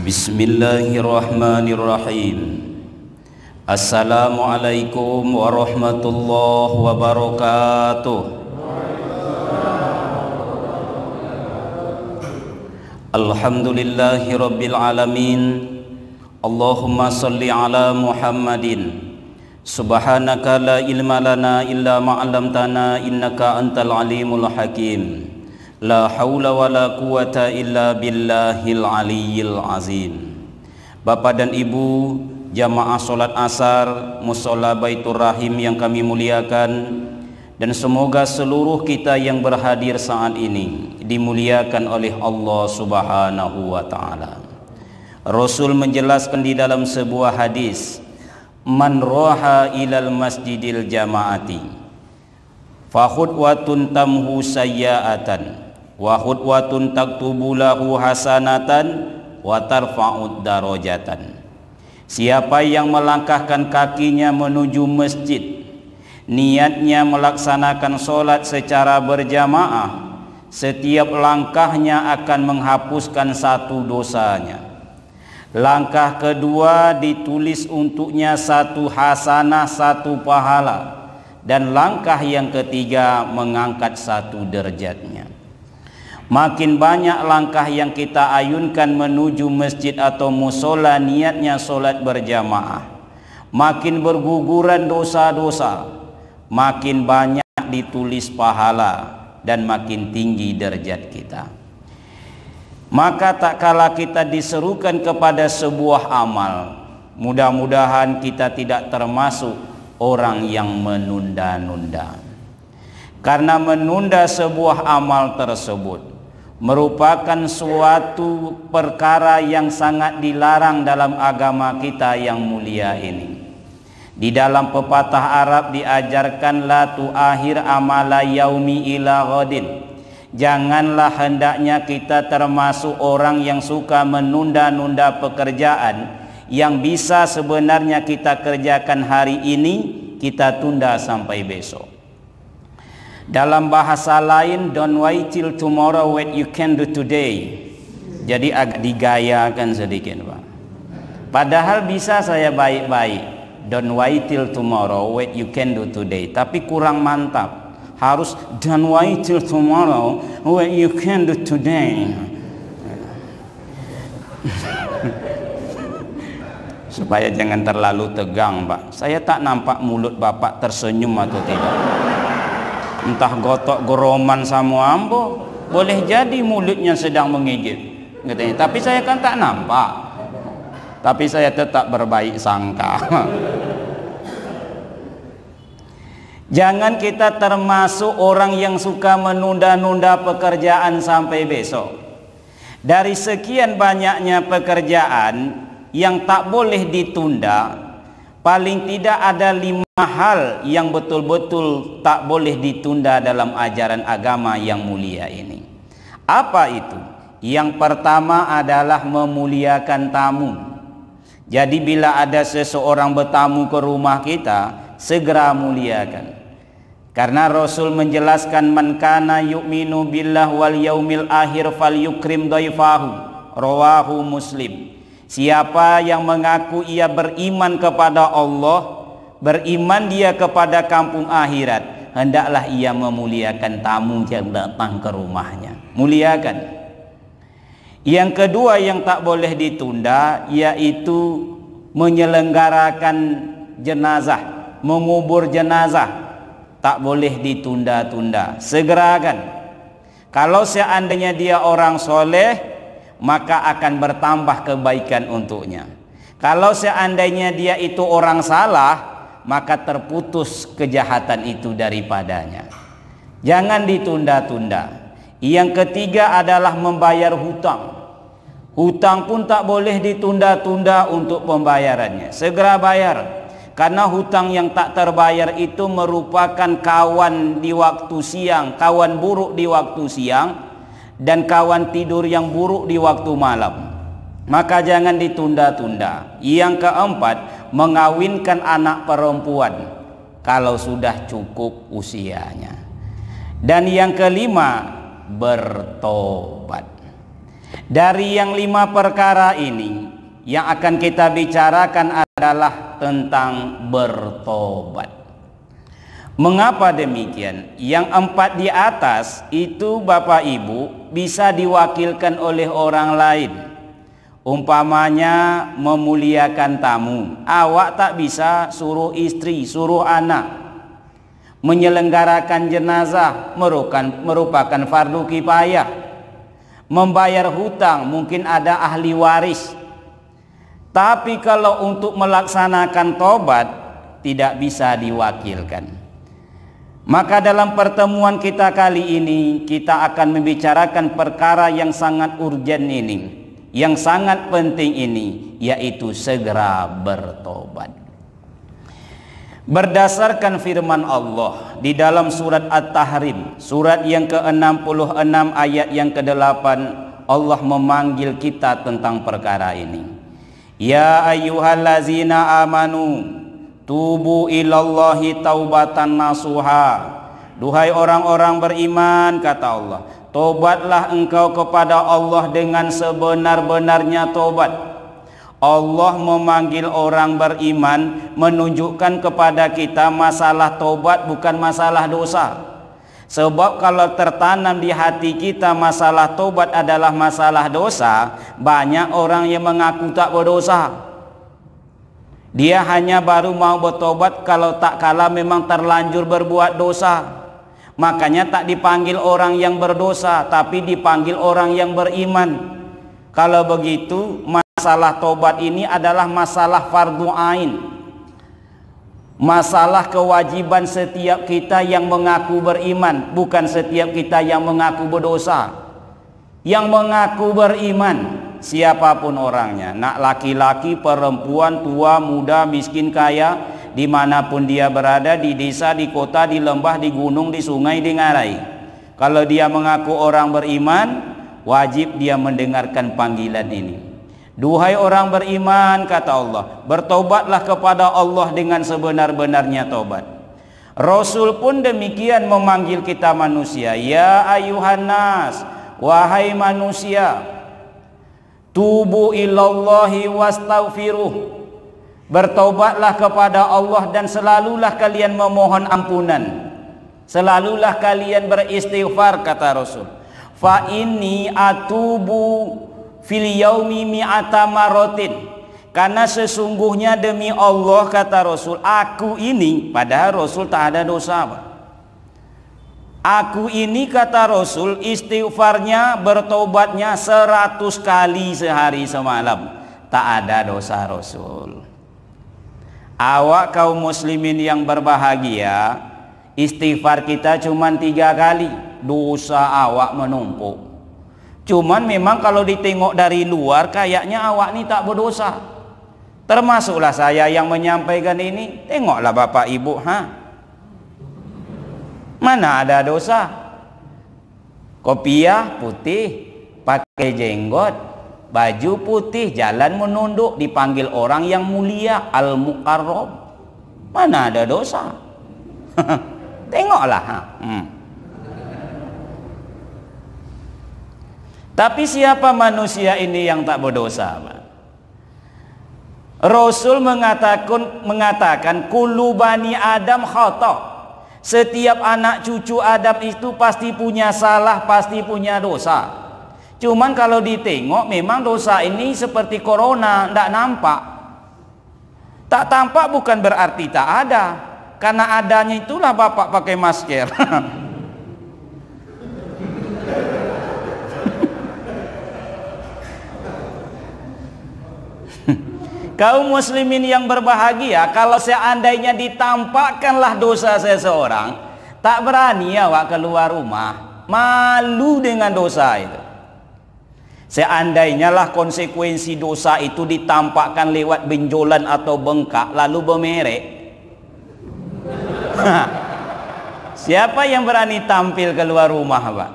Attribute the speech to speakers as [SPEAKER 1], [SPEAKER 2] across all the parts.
[SPEAKER 1] Bismillahirrahmanirrahim. Assalamualaikum warahmatullahi wabarakatuh. Alhamdulillahi rabbil alamin. Allahumma salli ala Muhammadin. Subhanaka la ilma lana illa ma 'allamtana innaka antal alimul hakim. La haula wa la quwata illa billahil aliyyil azim. Bapak dan Ibu jamaah salat asar mushola Baitur Rahim yang kami muliakan, dan semoga seluruh kita yang berhadir saat ini dimuliakan oleh Allah Subhanahu wa taala. Rasul menjelaskan di dalam sebuah hadis, man roha ilal masjidil jamaati fa khutwatun tamhu sayyi'atan wa khutwatun taktubu lahu hasanatan wa tarfa'ud darajatan. Siapa yang melangkahkan kakinya menuju masjid, niatnya melaksanakan sholat secara berjamaah, setiap langkahnya akan menghapuskan satu dosanya. Langkah kedua ditulis untuknya satu hasanah, satu pahala, dan langkah yang ketiga mengangkat satu derajatnya. Makin banyak langkah yang kita ayunkan menuju masjid atau musola niatnya sholat berjamaah, makin berguguran dosa-dosa, makin banyak ditulis pahala, dan makin tinggi derajat kita. Maka tak kala kita diserukan kepada sebuah amal, mudah-mudahan kita tidak termasuk orang yang menunda-nunda. Karena menunda sebuah amal tersebut merupakan suatu perkara yang sangat dilarang dalam agama kita yang mulia ini. Di dalam pepatah Arab diajarkan, la tu'akhir amala yaumi ila ghadin. Janganlah hendaknya kita termasuk orang yang suka menunda-nunda pekerjaan yang bisa sebenarnya kita kerjakan hari ini, kita tunda sampai besok. Dalam bahasa lain, don't wait till tomorrow what you can do today. Jadi agak digayakan sedikit, Pak. Padahal bisa saya baik-baik, don't wait till tomorrow what you can do today, tapi kurang mantap. Harus don't wait till tomorrow what you can do today. Supaya jangan terlalu tegang, Pak. Saya tak nampak mulut Bapak tersenyum atau tidak. Entah gotok goroman sama ambo, boleh jadi mulutnya sedang menggigit katanya. Tapi saya kan tak nampak. Tapi saya tetap berbaik sangka. Jangan kita termasuk orang yang suka menunda-nunda pekerjaan sampai besok. Dari sekian banyaknya pekerjaan yang tak boleh ditunda, paling tidak ada 5 hal yang betul-betul tak boleh ditunda dalam ajaran agama yang mulia ini. Apa itu? Yang pertama adalah memuliakan tamu. Jadi bila ada seseorang bertamu ke rumah kita, segera muliakan. Karena Rasul menjelaskan, man kana yu'minu billah wal yaumil akhir falyukrim dhaifahu, rawahu Muslim. Siapa yang mengaku ia beriman kepada Allah, beriman dia kepada kampung akhirat, hendaklah ia memuliakan tamu yang datang ke rumahnya. Muliakan. Yang kedua yang tak boleh ditunda yaitu menyelenggarakan jenazah, mengubur jenazah. Tak boleh ditunda-tunda, segerakan. Kalau seandainya dia orang soleh, maka akan bertambah kebaikan untuknya. Kalau seandainya dia itu orang salah, maka terputus kejahatan itu daripadanya. Jangan ditunda-tunda. Yang ketiga adalah membayar hutang. Hutang pun tak boleh ditunda-tunda untuk pembayarannya. Segera bayar. Karena hutang yang tak terbayar itu merupakan kawan di waktu siang, kawan buruk di waktu siang, dan kawan tidur yang buruk di waktu malam. Maka jangan ditunda-tunda. Yang keempat, mengawinkan anak perempuan kalau sudah cukup usianya. Dan yang kelima, bertobat. Dari yang 5 perkara ini, yang akan kita bicarakan adalah tentang bertobat. Mengapa demikian? Yang 4 di atas itu Bapak Ibu bisa diwakilkan oleh orang lain. Umpamanya memuliakan tamu, awak tak bisa suruh istri, suruh anak. Menyelenggarakan jenazah merupakan fardu kifayah. Membayar hutang mungkin ada ahli waris. Tapi kalau untuk melaksanakan tobat tidak bisa diwakilkan. Maka dalam pertemuan kita kali ini kita akan membicarakan perkara yang sangat urgen ini, yang sangat penting ini, yaitu segera bertobat. Berdasarkan firman Allah di dalam surat At-Tahrim, surat yang ke-66 ayat yang ke-8, Allah memanggil kita tentang perkara ini. Ya ayyuhallazina amanu tubu ilallahi taubatan nasuha. Duhai orang-orang beriman, kata Allah, tobatlah engkau kepada Allah dengan sebenar-benarnya tobat. Allah memanggil orang beriman menunjukkan kepada kita masalah tobat bukan masalah dosa. Sebab kalau tertanam di hati kita masalah tobat adalah masalah dosa, banyak orang yang mengaku tak berdosa. Dia hanya baru mau bertobat kalau tak kala memang terlanjur berbuat dosa. Makanya tak dipanggil orang yang berdosa, tapi dipanggil orang yang beriman. Kalau begitu, masalah tobat ini adalah masalah fardu ain. Masalah kewajiban setiap kita yang mengaku beriman, bukan setiap kita yang mengaku berdosa. Yang mengaku beriman, siapapun orangnya, nak laki-laki, perempuan, tua, muda, miskin, kaya, dimanapun dia berada, di desa, di kota, di lembah, di gunung, di sungai, di ngarai. Kalau dia mengaku orang beriman, wajib dia mendengarkan panggilan ini. Duhai orang beriman, kata Allah, bertobatlah kepada Allah dengan sebenar-benarnya tobat. Rasul pun demikian memanggil kita manusia. Ya ayuhan nas, wahai manusia, tubu ilallahi wastaghfiruh. Bertobatlah kepada Allah dan selalulah kalian memohon ampunan. Selalulah kalian beristighfar, kata Rasul. Fa inni atubu fil yaumi mi'ata marotin. Karena sesungguhnya demi Allah, kata Rasul, aku ini, padahal Rasul tak ada dosa, Pak. Aku ini, kata Rasul, istighfarnya, bertobatnya 100 kali sehari semalam. Tak ada dosa Rasul. Awak kaum muslimin yang berbahagia, istighfar kita cuma 3 kali. Dosa awak menumpuk. Cuman memang kalau ditengok dari luar kayaknya awak ni tak berdosa. Termasuklah saya yang menyampaikan ini. Tengoklah Bapak Ibu, mana ada dosa? Kopiah putih, pakai jenggot, baju putih, jalan menunduk, dipanggil orang yang mulia, al-mukarram. Mana ada dosa? Tengoklah. Tapi siapa manusia ini yang tak berdosa, Pak? Rasul mengatakan kullu bani Adam khata'. Setiap anak cucu Adam itu pasti punya salah, pasti punya dosa. Cuman kalau ditengok memang dosa ini seperti corona, tidak nampak. Tak tampak bukan berarti tak ada. Karena adanya itulah Bapak pakai masker. Kaum muslimin yang berbahagia, kalau seandainya ditampakkanlah dosa seseorang, tak berani awak keluar rumah, malu dengan dosa itu. Seandainya lah konsekuensi dosa itu ditampakkan lewat benjolan atau bengkak lalu bermerek, siapa yang berani tampil keluar rumah, Pak?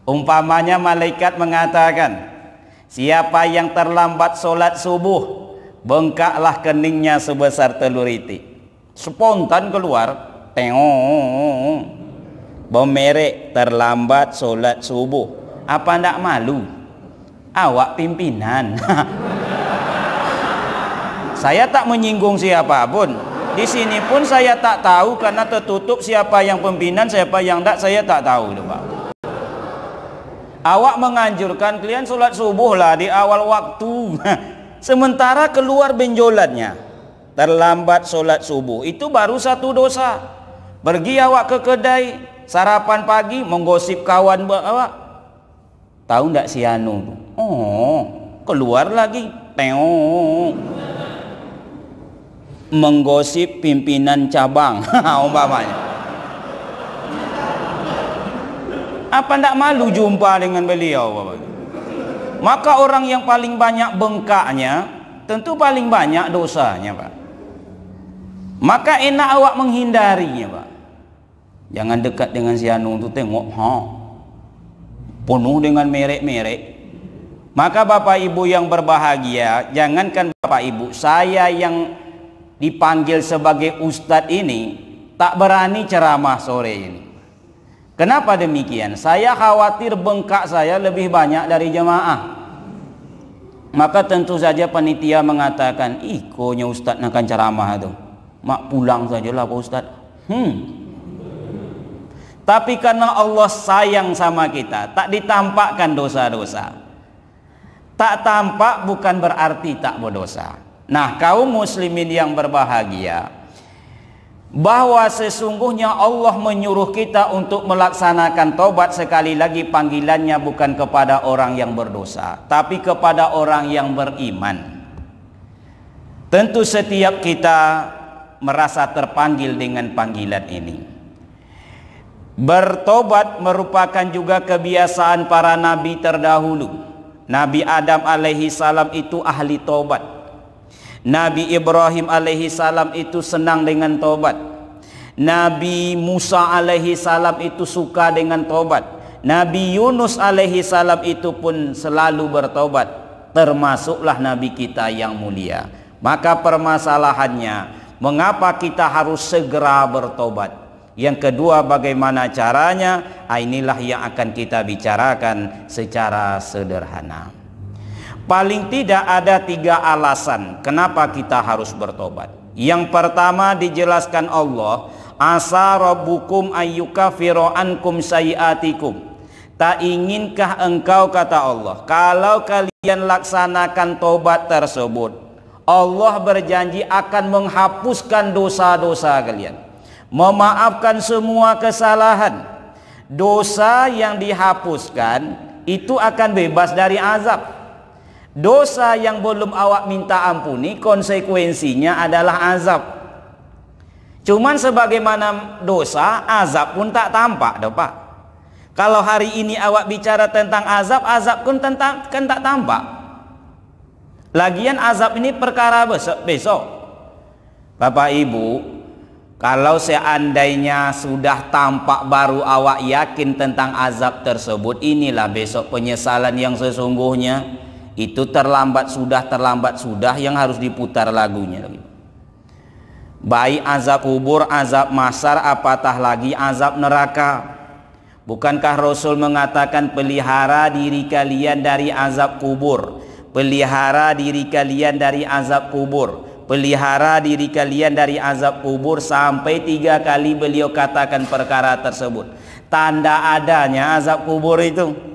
[SPEAKER 1] Umpamanya malaikat mengatakan, siapa yang terlambat solat subuh, bengkaklah keningnya sebesar telur itik. Spontan keluar, tengok, bermerek terlambat solat subuh. Apa ndak malu? Awak pimpinan. Saya tak menyinggung siapapun. Di sini pun saya tak tahu karena tertutup siapa yang pimpinan, siapa yang tak, saya tak tahu, Pak. Awak menganjurkan kalian sholat subuh lah di awal waktu. Sementara keluar benjolannya, terlambat sholat subuh, itu baru satu dosa. Pergi awak ke kedai, sarapan pagi, menggosip kawan awak. Tahu ndak si Anu? Oh, keluar lagi. Teong. Menggosip pimpinan cabang. Umpamanya. Apa ndak malu jumpa dengan beliau, Bapak? Maka orang yang paling banyak bengkaknya tentu paling banyak dosanya, Pak. Maka enak awak menghindarinya, Pak. Jangan dekat dengan si Anu itu, tengok, penuh dengan merek-merek. Maka Bapak Ibu yang berbahagia, jangankan Bapak Ibu, saya yang dipanggil sebagai ustadz ini tak berani ceramah sore ini. Kenapa demikian? Saya khawatir bengkak saya lebih banyak dari jemaah. Maka tentu saja panitia mengatakan, ikonya ustadz akan ceramah itu, mak pulang sajalah Pak Ustadz. Tapi karena Allah sayang sama kita, tak ditampakkan dosa-dosa. Tak tampak bukan berarti tak berdosa. Nah, kaum muslimin yang berbahagia, bahwa sesungguhnya Allah menyuruh kita untuk melaksanakan tobat. Sekali lagi panggilannya bukan kepada orang yang berdosa, tapi kepada orang yang beriman. Tentu setiap kita merasa terpanggil dengan panggilan ini. Bertobat merupakan juga kebiasaan para nabi terdahulu. Nabi Adam alaihi salam itu ahli tobat. Nabi Ibrahim alaihi salam itu senang dengan tobat. Nabi Musa alaihi salam itu suka dengan tobat. Nabi Yunus alaihi salam itu pun selalu bertobat. Termasuklah nabi kita yang mulia. Maka permasalahannya, mengapa kita harus segera bertobat? Yang kedua, bagaimana caranya? Inilah yang akan kita bicarakan secara sederhana. Paling tidak ada 3 alasan kenapa kita harus bertobat. Yang pertama dijelaskan Allah, asa rabbukum ayyukaffiru ankum sayiatikum. Tak inginkah engkau, kata Allah, kalau kalian laksanakan tobat tersebut, Allah berjanji akan menghapuskan dosa-dosa kalian, memaafkan semua kesalahan. Dosa yang dihapuskan itu akan bebas dari azab. Dosa yang belum awak minta ampuni, konsekuensinya adalah azab. Cuman sebagaimana dosa, azab pun tak tampak, Pak. Kalau hari ini awak bicara tentang azab, azab pun kan tak tampak. Lagian azab ini perkara besok. Bapak Ibu, kalau seandainya sudah tampak baru awak yakin tentang azab tersebut, inilah besok penyesalan yang sesungguhnya. Itu terlambat sudah yang harus diputar lagunya. Baik azab kubur, azab mahsyar, apatah lagi azab neraka. Bukankah Rasul mengatakan, pelihara diri kalian dari azab kubur, pelihara diri kalian dari azab kubur, pelihara diri kalian dari azab kubur, sampai 3 kali beliau katakan perkara tersebut. Tanda adanya azab kubur itu.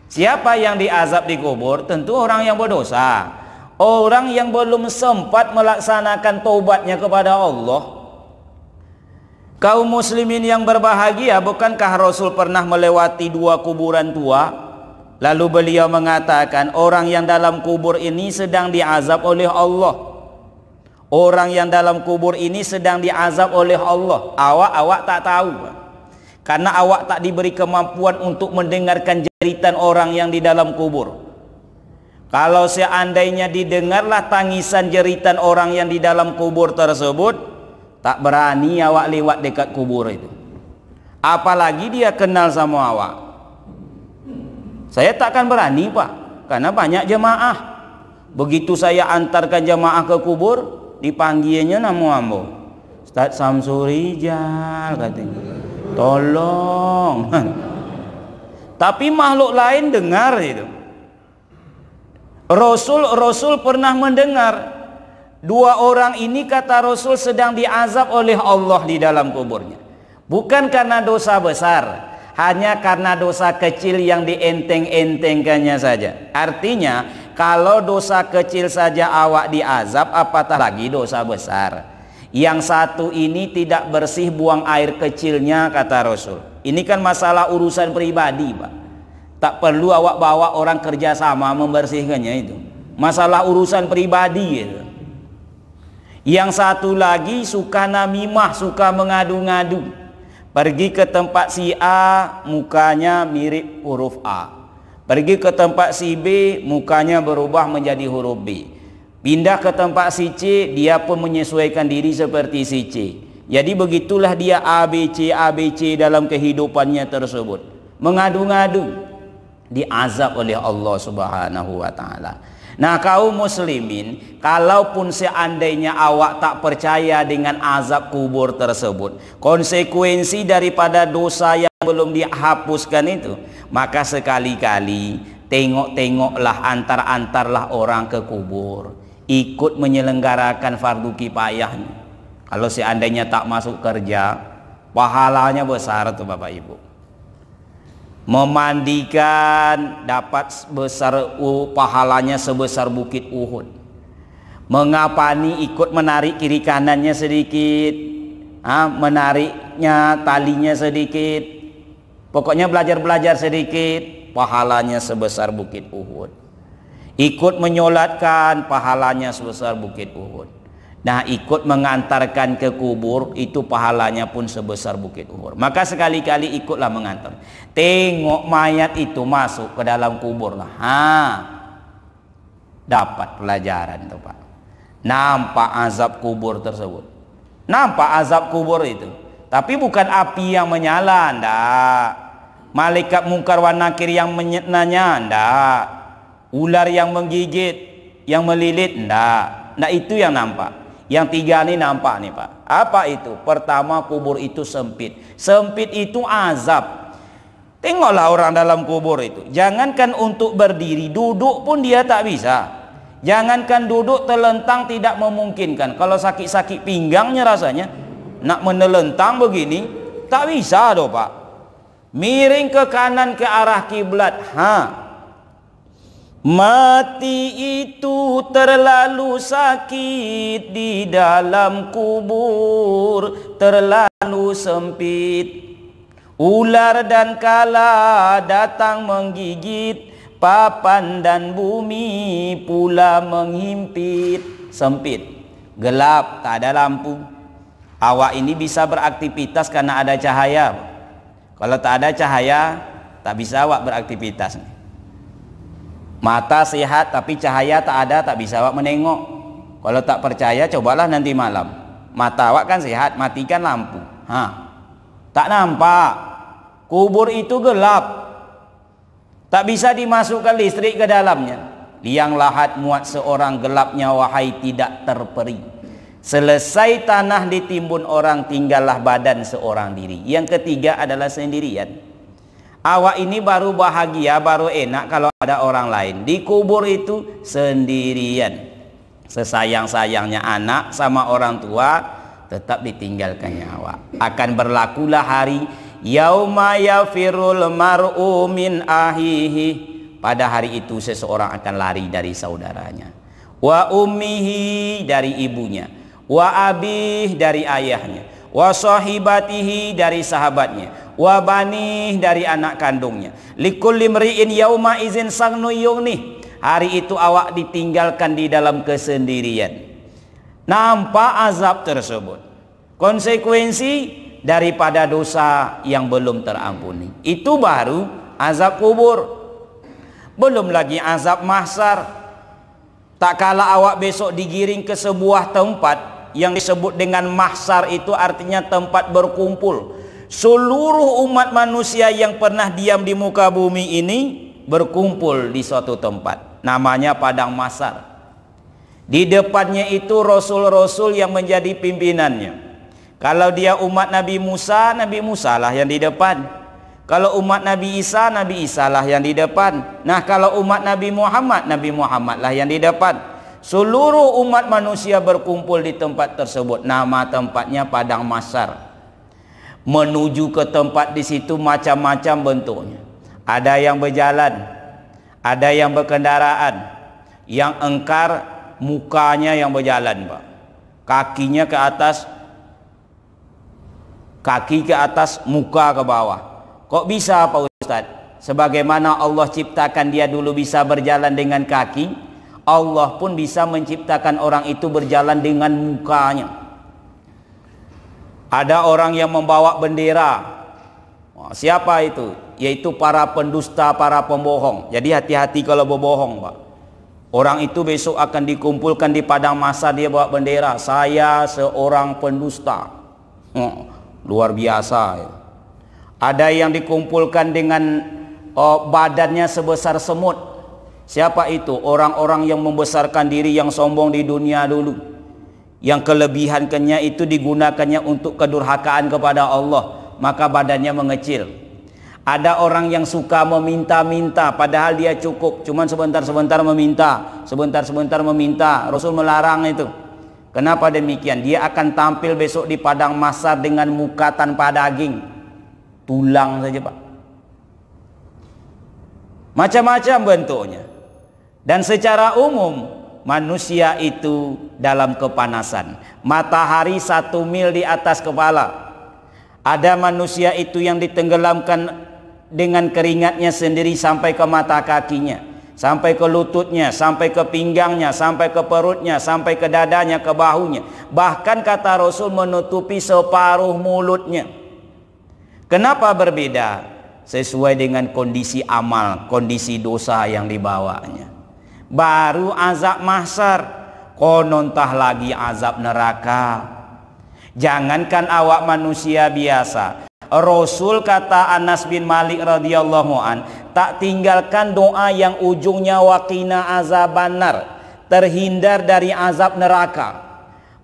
[SPEAKER 1] Siapa yang diazab di kubur? Tentu orang yang berdosa, orang yang belum sempat melaksanakan taubatnya kepada Allah. Kaum muslimin yang berbahagia, bukankah Rasul pernah melewati 2 kuburan tua? Lalu beliau mengatakan, orang yang dalam kubur ini sedang diazab oleh Allah. Orang yang dalam kubur ini sedang diazab oleh Allah. Awak tak tahu, karena awak tak diberi kemampuan untuk mendengarkan jeritan orang yang di dalam kubur. Kalau seandainya didengarlah tangisan jeritan orang yang di dalam kubur tersebut, tak berani awak lewat dekat kubur itu. Apalagi dia kenal sama awak. Saya takkan berani, Pak, karena banyak jemaah. Begitu saya antarkan jemaah ke kubur, dipanggilnya nama ambo, Ustaz Samsurijal, katanya. Tolong. Tapi makhluk lain dengar itu. Rasul pernah mendengar dua orang ini, kata Rasul, sedang diazab oleh Allah di dalam kuburnya. Bukan karena dosa besar, hanya karena dosa kecil yang dienteng-entengkannya saja. Artinya kalau dosa kecil saja awak diazab, apatah lagi dosa besar. Yang satu ini tidak bersih buang air kecilnya, kata Rasul. Ini kan masalah urusan pribadi, Pak. Tak perlu awak bawa orang kerjasama membersihkannya itu. Masalah urusan pribadi itu. Yang satu lagi suka namimah, suka mengadu-ngadu. Pergi ke tempat si A, mukanya mirip huruf A. Pergi ke tempat si B, mukanya berubah menjadi huruf B. Pindah ke tempat si C, dia pun menyesuaikan diri seperti si C. Jadi begitulah dia ABC dalam kehidupannya tersebut. Mengadu-ngadu, diazab oleh Allah Subhanahu wa taala. Nah, kaum muslimin, kalaupun seandainya awak tak percaya dengan azab kubur tersebut, konsekuensi daripada dosa yang belum dihapuskan itu, maka sekali-kali tengok-tengoklah, antar-antarlah orang ke kubur, ikut menyelenggarakan fardu kifayahnya. Kalau seandainya tak masuk kerja, pahalanya besar tuh Bapak Ibu. Memandikan dapat besar, pahalanya sebesar bukit Uhud. Mengapani ikut menarik kiri kanannya sedikit, menariknya talinya sedikit, pokoknya belajar sedikit, pahalanya sebesar bukit Uhud. Ikut menyolatkan, pahalanya sebesar bukit Uhud. Nah, ikut mengantarkan ke kubur, itu pahalanya pun sebesar bukit Uhud. Maka sekali-kali ikutlah mengantar. Tengok mayat itu masuk ke dalam kubur lah. Dapat pelajaran tuh Pak. Nampak azab kubur tersebut. Nampak azab kubur itu. Tapi bukan api yang menyala, enggak. Malaikat mungkar wa nakir yang menanya, enggak. Ular yang menggigit, yang melilit, enggak. Nah, itu yang nampak. Yang tiga ini nampak nih Pak. Apa itu? Pertama, kubur itu sempit. Sempit itu azab. Tengoklah orang dalam kubur itu. Jangankan untuk berdiri, duduk pun dia tak bisa. Jangankan duduk, telentang tidak memungkinkan. Kalau sakit-sakit pinggangnya rasanya, nak menelentang begini, tak bisa doh Pak. Miring ke kanan ke arah kiblat. Mati itu terlalu sakit di dalam kubur, terlalu sempit. Ular dan kala datang menggigit, papan dan bumi pula menghimpit. Sempit, gelap, tak ada lampu. Awak ini bisa beraktivitas karena ada cahaya. Kalau tak ada cahaya, tak bisa awak beraktivitas. Mata sehat tapi cahaya tak ada, tak bisa awak menengok. Kalau tak percaya, cobalah nanti malam. Mata awak kan sehat, matikan lampu. Tak nampak. Kubur itu gelap. Tak bisa dimasukkan listrik ke dalamnya. Liang lahat muat seorang, gelapnya wahai tidak terperi. Selesai tanah ditimbun orang, tinggallah badan seorang diri. Yang ketiga adalah sendirian. Awak ini baru bahagia, baru enak kalau ada orang lain. Di kubur itu sendirian. Sesayang-sayangnya anak sama orang tua, tetap ditinggalkannya awak. Akan berlakulah hari yauma yafirul mar'u min ahihi. Pada hari itu seseorang akan lari dari saudaranya. Wa ummihi, dari ibunya. Wa abih, dari ayahnya. Wa sahibatihi, dari sahabatnya. Wa banih, dari anak kandungnya. Likulli mri'in yauma izin sangnu yughnih. Hari itu awak ditinggalkan di dalam kesendirian. Nampak azab tersebut, konsekuensi daripada dosa yang belum terampuni. Itu baru azab kubur. Belum lagi azab mahsyar. Tak kala awak besok digiring ke sebuah tempat yang disebut dengan mahsyar, itu artinya tempat berkumpul. Seluruh umat manusia yang pernah diam di muka bumi ini berkumpul di suatu tempat. Namanya padang mahsyar. Di depannya itu rasul-rasul yang menjadi pimpinannya. Kalau dia umat Nabi Musa lah yang di depan. Kalau umat Nabi Isa lah yang di depan. Nah, kalau umat Nabi Muhammad lah yang di depan. Seluruh umat manusia berkumpul di tempat tersebut. Nama tempatnya Padang Mahsyar. Menuju ke tempat di situ macam-macam bentuknya. Ada yang berjalan, ada yang berkendaraan. Yang engkar mukanya yang berjalan, Pak. Kakinya ke atas, kaki ke atas, muka ke bawah. Kok bisa, Pak Ustaz? Sebagaimana Allah ciptakan dia dulu bisa berjalan dengan kaki, Allah pun bisa menciptakan orang itu berjalan dengan mukanya. Ada orang yang membawa bendera. Siapa itu? Yaitu para pendusta, para pembohong. Jadi hati-hati kalau berbohong, Pak. Orang itu besok akan dikumpulkan di padang mahsyar, dia bawa bendera, saya seorang pendusta. Luar biasa ya. Ada yang dikumpulkan dengan badannya sebesar semut. Siapa itu? Orang-orang yang membesarkan diri, yang sombong di dunia dulu, yang kelebihannya itu digunakannya untuk kedurhakaan kepada Allah, maka badannya mengecil. Ada orang yang suka meminta-minta padahal dia cukup, cuman sebentar-sebentar meminta, sebentar-sebentar meminta. Rasul melarang itu. Kenapa demikian? Dia akan tampil besok di padang mahsyar dengan muka tanpa daging, tulang saja, Pak. Macam-macam bentuknya. Dan secara umum manusia itu dalam kepanasan. Matahari 1 mil di atas kepala. Ada manusia itu yang ditenggelamkan dengan keringatnya sendiri sampai ke mata kakinya, sampai ke lututnya, sampai ke pinggangnya, sampai ke perutnya, sampai ke dadanya, ke bahunya. Bahkan kata Rasul menutupi separuh mulutnya. Kenapa berbeda? Sesuai dengan kondisi amal, kondisi dosa yang dibawanya. Baru azab mahsyar, konontah lagi azab neraka. Jangankan awak manusia biasa, Rasul kata Anas bin Malik radhiyallahu an, tak tinggalkan doa yang ujungnya waqina azabannar, terhindar dari azab neraka.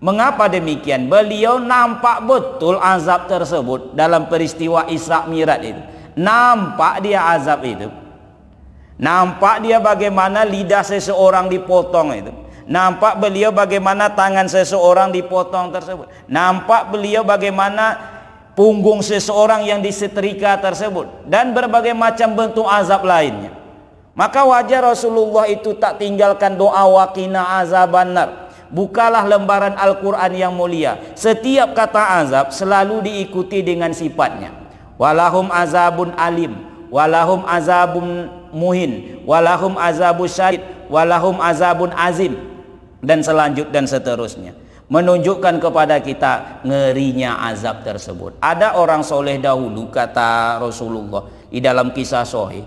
[SPEAKER 1] Mengapa demikian? Beliau nampak betul azab tersebut dalam peristiwa Isra Mi'raj itu. Nampak dia azab itu. Nampak dia bagaimana lidah seseorang dipotong itu. Nampak beliau bagaimana tangan seseorang dipotong tersebut. Nampak beliau bagaimana punggung seseorang yang disetrika tersebut, dan berbagai macam bentuk azab lainnya. Maka wajar Rasulullah itu tak tinggalkan doa waqina azabannar. Bukalah lembaran Al-Quran yang mulia. Setiap kata azab selalu diikuti dengan sifatnya. Walahum azabun alim, walahum azabun muhin, walahum azabus syadid, walahum azabun azim, dan selanjutnya dan seterusnya. Menunjukkan kepada kita ngerinya azab tersebut. Ada orang soleh dahulu, kata Rasulullah di dalam kisah sahih,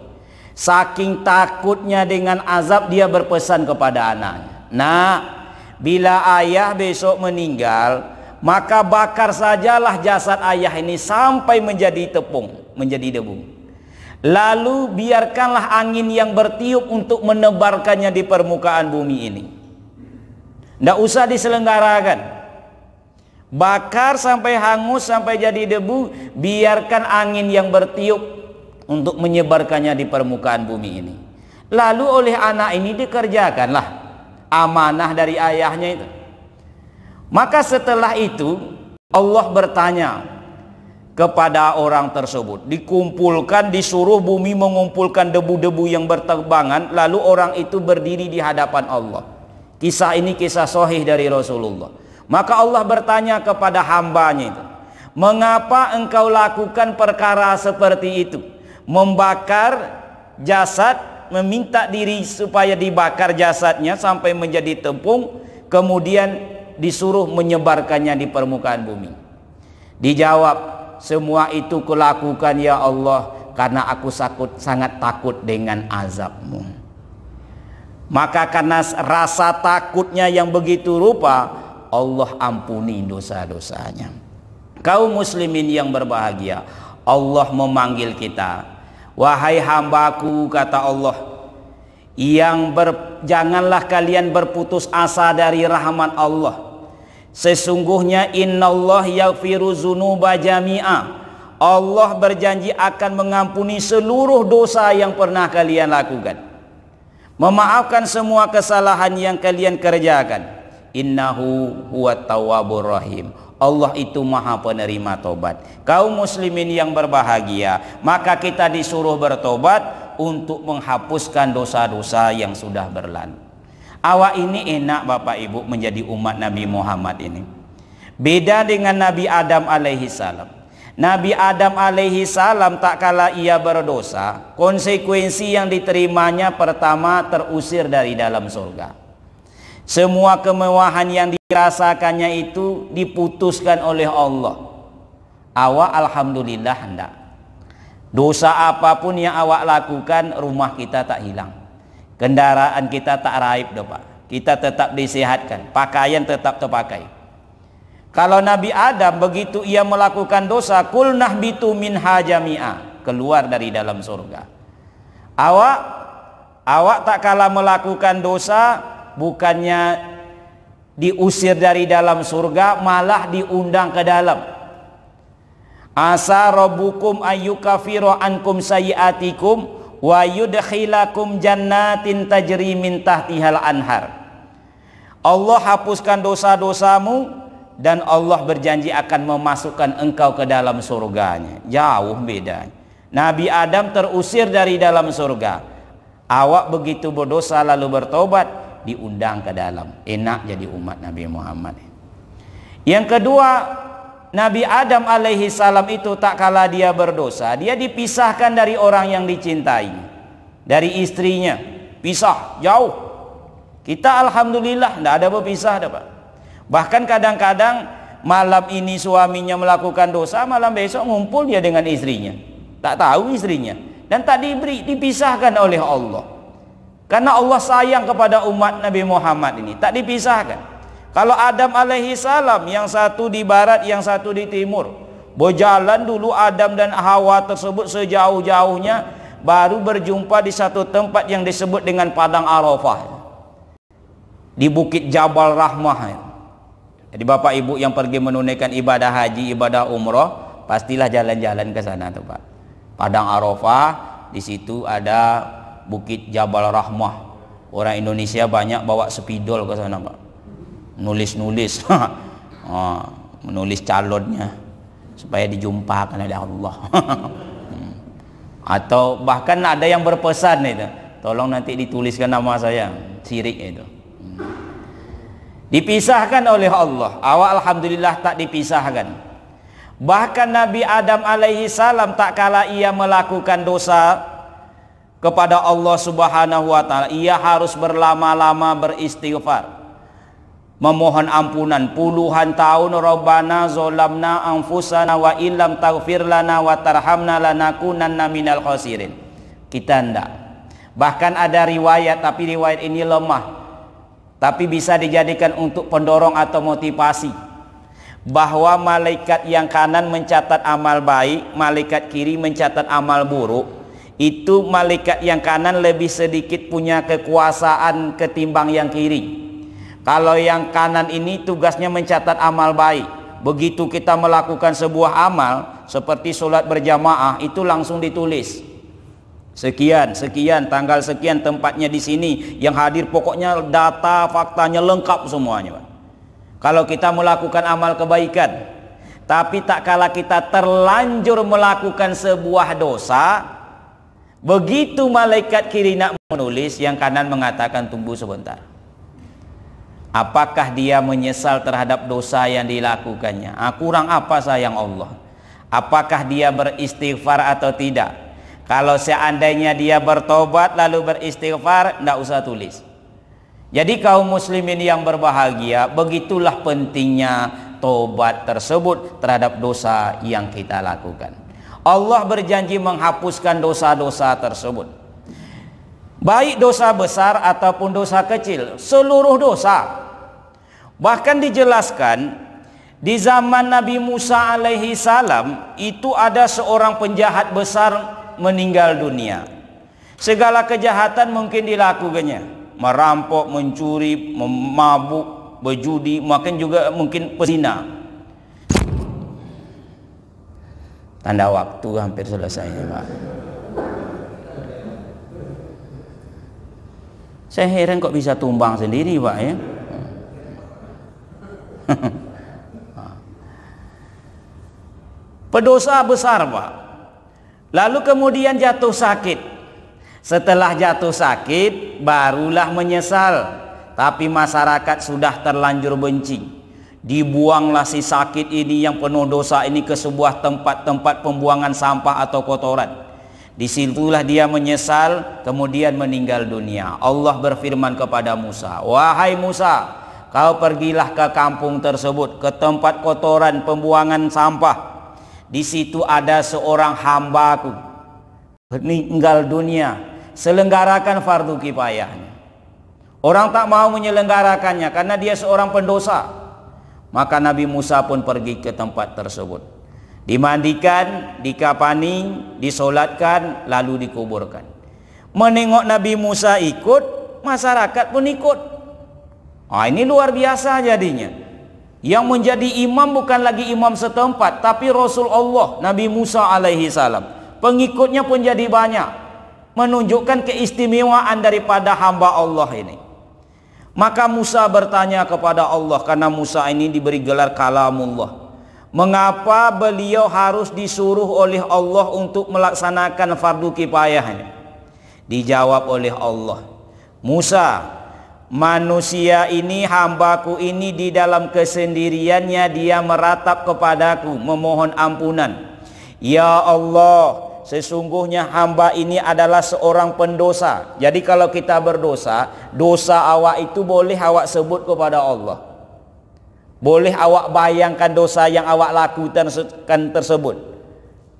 [SPEAKER 1] saking takutnya dengan azab dia berpesan kepada anaknya, nah, bila ayah besok meninggal, maka bakar sajalah jasad ayah ini sampai menjadi tepung, menjadi debu. Lalu biarkanlah angin yang bertiup untuk menebarkannya di permukaan bumi ini. Tidak usah diselenggarakan. Bakar sampai hangus, sampai jadi debu. Biarkan angin yang bertiup untuk menyebarkannya di permukaan bumi ini. Lalu oleh anak ini dikerjakanlah amanah dari ayahnya itu. Maka setelah itu Allah bertanya kepada orang tersebut. Dikumpulkan, disuruh bumi mengumpulkan debu-debu yang berterbangan. Lalu orang itu berdiri di hadapan Allah. Kisah ini kisah sahih dari Rasulullah. Maka Allah bertanya kepada hambanya itu, mengapa engkau lakukan perkara seperti itu? Membakar jasad, meminta diri supaya dibakar jasadnya sampai menjadi tepung, kemudian disuruh menyebarkannya di permukaan bumi. Dijawab, semua itu kulakukan ya Allah karena aku sangat takut dengan azabmu. Maka karena rasa takutnya yang begitu rupa, Allah ampuni dosa-dosanya. Kaum muslimin yang berbahagia, Allah memanggil kita, wahai hambaku, kata Allah, janganlah kalian berputus asa dari rahmat Allah. Sesungguhnya innallah yaghfiru dzunuba jami'a. Allah berjanji akan mengampuni seluruh dosa yang pernah kalian lakukan, memaafkan semua kesalahan yang kalian kerjakan. Innahu huwat tawwabur rahim. Allah itu maha penerima tobat. Kaum muslimin yang berbahagia, maka kita disuruh bertobat untuk menghapuskan dosa-dosa yang sudah berlalu. Awak ini enak Bapak Ibu menjadi umat Nabi Muhammad ini. Beda dengan Nabi Adam alaihi salam. Nabi Adam alaihi salam tak kala ia berdosa, konsekuensi yang diterimanya pertama terusir dari dalam surga. Semua kemewahan yang dirasakannya itu diputuskan oleh Allah. Awak alhamdulillah hendak. Dosa apapun yang awak lakukan, rumah kita tak hilang. Kendaraan kita tak raib dah Pak. Kita tetap disehatkan, pakaian tetap terpakai. Kalau Nabi Adam begitu ia melakukan dosa, kulnah bitu minha jami'a, keluar dari dalam surga. Awak tak kala melakukan dosa, bukannya diusir dari dalam surga, malah diundang ke dalam. Asa rabbukum ayyukafiru ankum sayiatikum wa yudkhilakum jannatin tajri min tahtihal anhar. Allah hapuskan dosa-dosamu dan Allah berjanji akan memasukkan engkau ke dalam surganya. Jauh beda. Nabi Adam terusir dari dalam surga. Awak begitu berdosa lalu bertobat, diundang ke dalam. Enak jadi umat Nabi Muhammad. Yang kedua, Nabi Adam alaihi salam itu tak kala dia berdosa, dia dipisahkan dari orang yang dicintai, dari istrinya. Pisah, jauh. Kita alhamdulillah tidak ada berpisah dah Pak. Bahkan kadang-kadang malam ini suaminya melakukan dosa, malam besok ngumpul dia dengan istrinya. Tak tahu istrinya. Dan tak dipisahkan oleh Allah. Karena Allah sayang kepada umat Nabi Muhammad ini. Tak dipisahkan. Kalau Adam alaihi salam, yang satu di barat, yang satu di timur, berjalan dulu Adam dan Hawa tersebut sejauh-jauhnya, baru berjumpa di satu tempat yang disebut dengan Padang Arafah, di Bukit Jabal Rahmah. Jadi Bapak Ibu yang pergi menunaikan ibadah haji, ibadah umroh, pastilah jalan-jalan ke sana tuh Pak. Padang Arafah, di situ ada Bukit Jabal Rahmah. Orang Indonesia banyak bawa spidol ke sana Pak. Nulis-nulis, menulis calonnya supaya dijumpakan oleh Allah. Atau bahkan ada yang berpesan itu, tolong nanti dituliskan nama saya, sirik itu. Dipisahkan oleh Allah. Awak alhamdulillah tak dipisahkan. Bahkan Nabi Adam alaihi salam tak kala ia melakukan dosa kepada Allah subhanahu wa ta'ala, ia harus berlama-lama beristighfar, memohon ampunan puluhan tahun. Rabbana zolamna anfusana wa illam taghfir lana wa tarhamna lanakunanna minal khasirin. Kita enggak. Bahkan ada riwayat, tapi riwayat ini lemah, tapi bisa dijadikan untuk pendorong atau motivasi, bahwa malaikat yang kanan mencatat amal baik, malaikat kiri mencatat amal buruk. Itu malaikat yang kanan lebih sedikit punya kekuasaan ketimbang yang kiri. Kalau yang kanan ini tugasnya mencatat amal baik. Begitu kita melakukan sebuah amal seperti sholat berjamaah, itu langsung ditulis. Sekian, sekian, tanggal sekian, tempatnya di sini, yang hadir pokoknya data faktanya lengkap semuanya Pak. Kalau kita melakukan amal kebaikan, tapi tak kala kita terlanjur melakukan sebuah dosa, begitu malaikat kiri nak menulis, yang kanan mengatakan tunggu sebentar. Apakah dia menyesal terhadap dosa yang dilakukannya? Kurang apa sayang Allah? Apakah dia beristighfar atau tidak? Kalau seandainya dia bertobat lalu beristighfar, tidak usah tulis. Jadi kaum muslimin yang berbahagia, begitulah pentingnya tobat tersebut terhadap dosa yang kita lakukan. Allah berjanji menghapuskan dosa-dosa tersebut, baik dosa besar ataupun dosa kecil, seluruh dosa. Bahkan dijelaskan di zaman Nabi Musa alaihi salam itu ada seorang penjahat besar meninggal dunia. Segala kejahatan mungkin dilakukannya, merampok, mencuri, memabuk, berjudi, mungkin juga mungkin pezina. Tanda waktu hampir selesai, Pak. Saya heran kok bisa tumbang sendiri, Pak, ya. Pendosa besar, Pak. Lalu kemudian jatuh sakit. Setelah jatuh sakit barulah menyesal. Tapi masyarakat sudah terlanjur benci. Dibuanglah si sakit ini yang penuh dosa ini ke sebuah tempat-tempat pembuangan sampah atau kotoran. Disitulah dia menyesal, kemudian meninggal dunia. Allah berfirman kepada Musa, "Wahai Musa, kau pergilah ke kampung tersebut, ke tempat kotoran pembuangan sampah. Di situ ada seorang hambaku meninggal dunia. Selenggarakan fardu kifayahnya." Orang tak mau menyelenggarakannya karena dia seorang pendosa. Maka Nabi Musa pun pergi ke tempat tersebut. Dimandikan, dikafani, disolatkan, lalu dikuburkan. Menengok Nabi Musa ikut, masyarakat pun ikut. Ini luar biasa jadinya. Yang menjadi imam bukan lagi imam setempat, tapi Rasul Allah Nabi Musa alaihi salam. Pengikutnya pun jadi banyak, menunjukkan keistimewaan daripada hamba Allah ini. Maka Musa bertanya kepada Allah, karena Musa ini diberi gelar kalamullah, mengapa beliau harus disuruh oleh Allah untuk melaksanakan fardu kifayahnya? Dijawab oleh Allah, Musa, manusia ini, hambaku ini, di dalam kesendiriannya dia meratap kepadaku memohon ampunan. Ya Allah, sesungguhnya hamba ini adalah seorang pendosa. Jadi kalau kita berdosa, dosa awak itu boleh awak sebut kepada Allah. Boleh awak bayangkan dosa yang awak lakukan tersebut,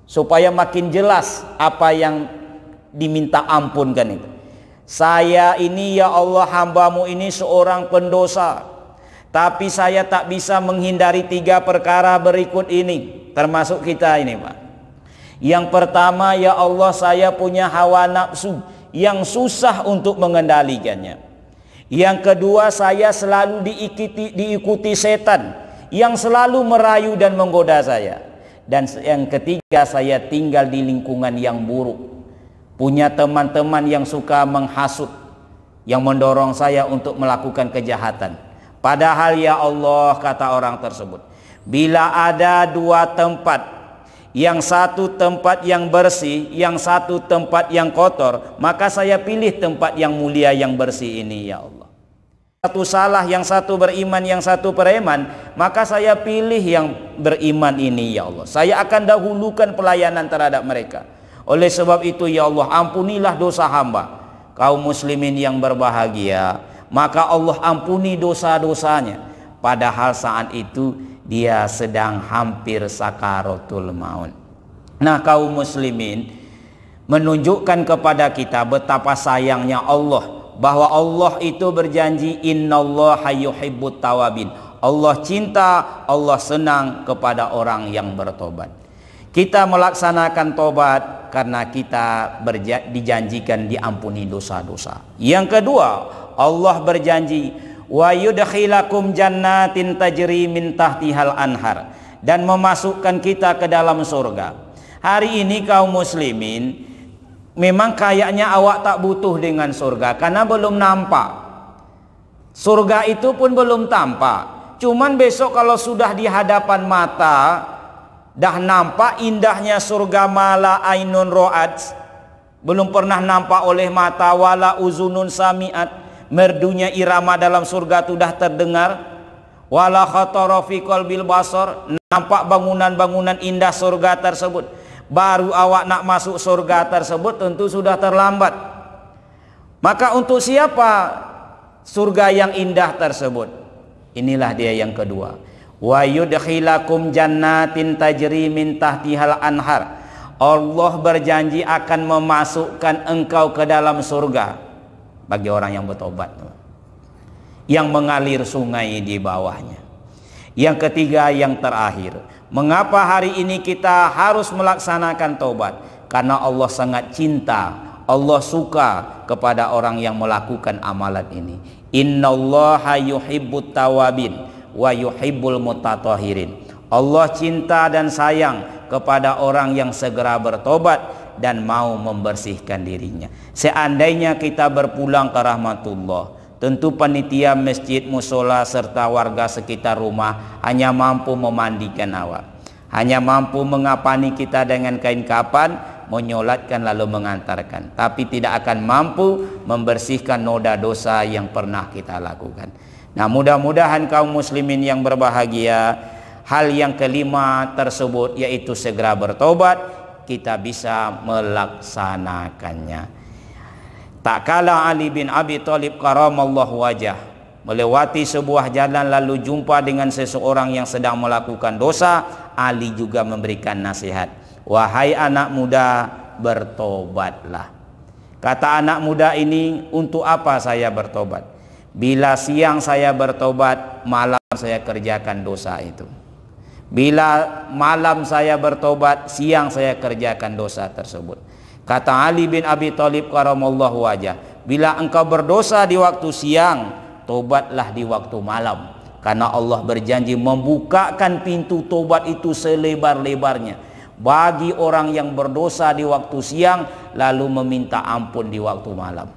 [SPEAKER 1] supaya makin jelas apa yang diminta ampunkan itu. Saya ini ya Allah, hambamu ini seorang pendosa, tapi saya tak bisa menghindari 3 perkara berikut ini, termasuk kita ini, Pak. Yang pertama, ya Allah, saya punya hawa nafsu yang susah untuk mengendalikannya. Yang kedua, saya selalu diikuti setan yang selalu merayu dan menggoda saya. Dan yang ketiga, saya tinggal di lingkungan yang buruk, punya teman-teman yang suka menghasut, yang mendorong saya untuk melakukan kejahatan. Padahal ya Allah, kata orang tersebut, bila ada 2 tempat, yang satu tempat yang bersih, yang satu tempat yang kotor, maka saya pilih tempat yang mulia yang bersih ini ya Allah. Satu salah, yang satu beriman, yang satu preman, maka saya pilih yang beriman ini ya Allah. Saya akan dahulukan pelayanan terhadap mereka. Oleh sebab itu ya Allah, ampunilah dosa hamba. Kaum muslimin yang berbahagia, maka Allah ampuni dosa-dosanya. Padahal saat itu dia sedang hampir sakaratul maut. Nah, kaum muslimin, menunjukkan kepada kita betapa sayangnya Allah, bahwa Allah itu berjanji, innallaha yuhibbut tawabin. Allah cinta, Allah senang kepada orang yang bertobat. Kita melaksanakan tobat karena kita dijanjikan diampuni dosa-dosa. Yang kedua, Allah berjanji, wa yudkhilakum jannatin tajri min tahtihal anhar, dan memasukkan kita ke dalam surga. Hari ini kaum muslimin, memang kayaknya awak tak butuh dengan surga karena belum nampak. Surga itu pun belum tampak. Cuman besok kalau sudah di hadapan mata, dah nampak indahnya surga, mala ainun ro'at, belum pernah nampak oleh mata, wala uzunun sami'at, merdunya irama dalam surga itu dah terdengar, wala khatara fi qalbil basar, nampak bangunan-bangunan indah surga tersebut, baru awak nak masuk surga tersebut tentu sudah terlambat. Maka untuk siapa surga yang indah tersebut? Inilah dia yang kedua, wa yudkhilakum jannatin tajri min tahtihal anhar. Allah berjanji akan memasukkan engkau ke dalam surga bagi orang yang bertobat, yang mengalir sungai di bawahnya. Yang ketiga, yang terakhir, mengapa hari ini kita harus melaksanakan tobat? Karena Allah sangat cinta, Allah suka kepada orang yang melakukan amalan ini. Innallaha yuhibbut tawabin wa yuhibbul mutatahhirin. Allah cinta dan sayang kepada orang yang segera bertobat dan mau membersihkan dirinya. Seandainya kita berpulang ke rahmatullah, tentu panitia masjid, musola serta warga sekitar rumah hanya mampu memandikan awak, hanya mampu mengapani kita dengan kain kapan, menyolatkan lalu mengantarkan, tapi tidak akan mampu membersihkan noda dosa yang pernah kita lakukan. Nah, mudah-mudahan kaum muslimin yang berbahagia, hal yang kelima tersebut yaitu segera bertobat, kita bisa melaksanakannya. Tak kala Ali bin Abi Thalib karamallahu wajah melewati sebuah jalan lalu jumpa dengan seseorang yang sedang melakukan dosa, Ali juga memberikan nasihat, wahai anak muda, bertobatlah. Kata anak muda ini, untuk apa saya bertobat? Bila siang saya bertobat, malam saya kerjakan dosa itu. Bila malam saya bertobat, siang saya kerjakan dosa tersebut. Kata Ali bin Abi Thalib karamallahu wajah, bila engkau berdosa di waktu siang, tobatlah di waktu malam, karena Allah berjanji membukakan pintu tobat itu selebar-lebarnya bagi orang yang berdosa di waktu siang lalu meminta ampun di waktu malam.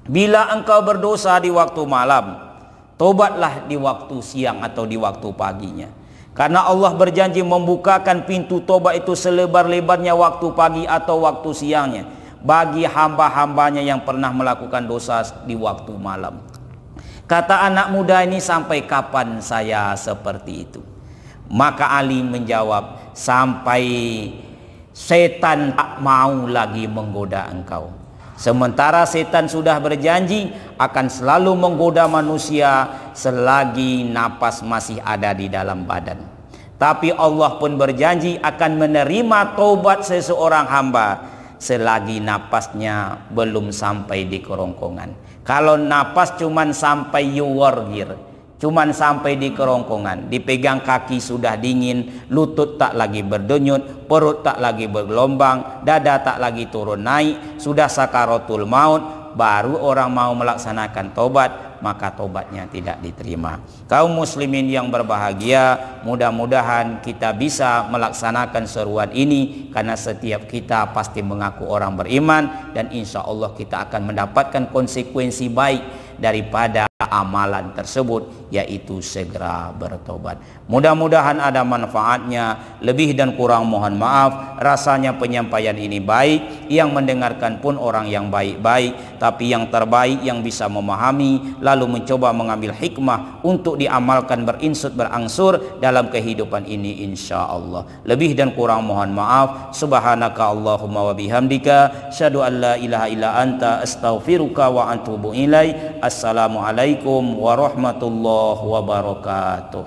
[SPEAKER 1] Bila engkau berdosa di waktu malam, tobatlah di waktu siang atau di waktu paginya, karena Allah berjanji membukakan pintu tobat itu selebar-lebarnya waktu pagi atau waktu siangnya bagi hamba-hambanya yang pernah melakukan dosa di waktu malam. Kata anak muda ini, sampai kapan saya seperti itu? Maka Ali menjawab, sampai setan tak mau lagi menggoda engkau. Sementara setan sudah berjanji akan selalu menggoda manusia selagi napas masih ada di dalam badan. Tapi Allah pun berjanji akan menerima taubat seseorang hamba selagi napasnya belum sampai di kerongkongan. Kalau napas cuman sampai yuwargir, cuman sampai di kerongkongan, dipegang kaki sudah dingin, lutut tak lagi berdenyut, perut tak lagi bergelombang, dada tak lagi turun naik, sudah sakaratul maut, baru orang mau melaksanakan tobat, maka tobatnya tidak diterima. Kaum muslimin yang berbahagia, mudah-mudahan kita bisa melaksanakan seruan ini, karena setiap kita pasti mengaku orang beriman, dan insya Allah kita akan mendapatkan konsekuensi baik daripada amalan tersebut, yaitu segera bertobat. Mudah-mudahan ada manfaatnya. Lebih dan kurang mohon maaf. Rasanya penyampaian ini baik, yang mendengarkan pun orang yang baik-baik, tapi yang terbaik yang bisa memahami lalu mencoba mengambil hikmah untuk diamalkan berinsut berangsur dalam kehidupan ini insya Allah. Lebih dan kurang mohon maaf. Subhanaka Allahumma wa bihamdika, syadu an la ilaha illa anta, astaghfiruka wa atubu ilaik. Assalamualaikum warahmatullahi wabarakatuh.